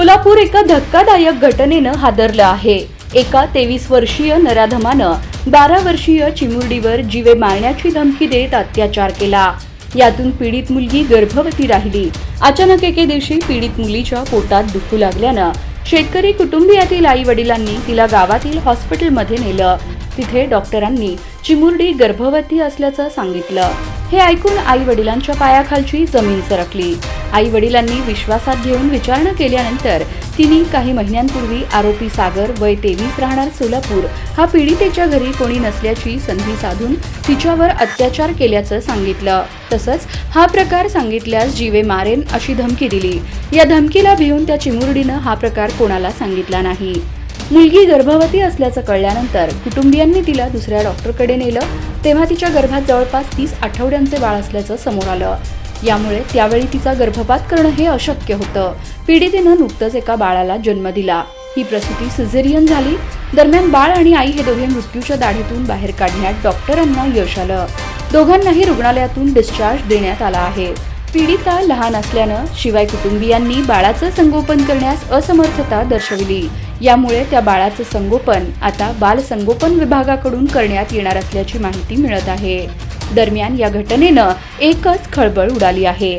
सोलापूर एका धक्कादायक घटनेनं हादरलं आहे। एका 23 वर्षीय नराधमानं 12 वर्षीय चिमुरडीवर जीवे मारण्याची धमकी देत अत्याचार केला। यातून पीडित मुलगी गर्भवती राहिली। अचानक एके दिवशी पीडित मुलीच्या पोटात दुखू लागल्यानं शेतकरी कुटुंबियातील आई वडिलांनी तिला गावातील हॉस्पिटलमध्ये नेलं। तिथे डॉक्टरांनी चिमुरडी गर्भवती असल्याचं सांगितलं। हे ऐकून आई वडिलांच्या पायाखालची जमीन सरकली। आई वडिलांनी विश्वासात घेऊन विचारणा केल्यानंतर तिने काही महिन्यांपूर्वी आरोपी सागर वय 23 राहणार सोलापूर हा पीडितेच्या घरी कोणी नसल्याची संधी साधून तिच्यावर अत्याचार केल्याचं सांगितलं। तसंच हा प्रकार सांगितल्यास जीवे मारेन अशी धमकी दिली। या धमकीला भिवून त्या चिमुरडीनं हा प्रकार कोणाला सांगितला नाही। मुलगी गर्भवती असल्याचं कळल्यानंतर कुटुंबियांनी तिला दुसऱ्या डॉक्टरकडे नेलं। तेव्हा तिच्या गर्भात जवळपास 30 आठवड्यांचे बाळ असल्याचं समोर आलं। यामुळे त्यावेळी तिचा गर्भपात करणं हे अशक्य होतं। पीडितेनं नुकतंच एका बाळाला जन्म दिला। ही प्रसूती सिझेरियन झाली। दरम्यान बाळ आणि आई हे दोघे मृत्यूच्या दाढेतून बाहेर काढण्यात डॉक्टरांना यश आलं। दोघांनाही रुग्णालयातून डिस्चार्ज देण्यात आला आहे। पीडिता लहान असल्यानं शिवाय कुटुंबियांनी बाळाचं संगोपन करण्यास असमर्थता दर्शवली। यामुळे त्या बाळाचं संगोपन आता बाल संगोपन विभागाकडून करण्यात येणार असल्याची माहिती मिळत आहे। दरम्यान या घटनेनं एकच खळबळ उडाली आहे।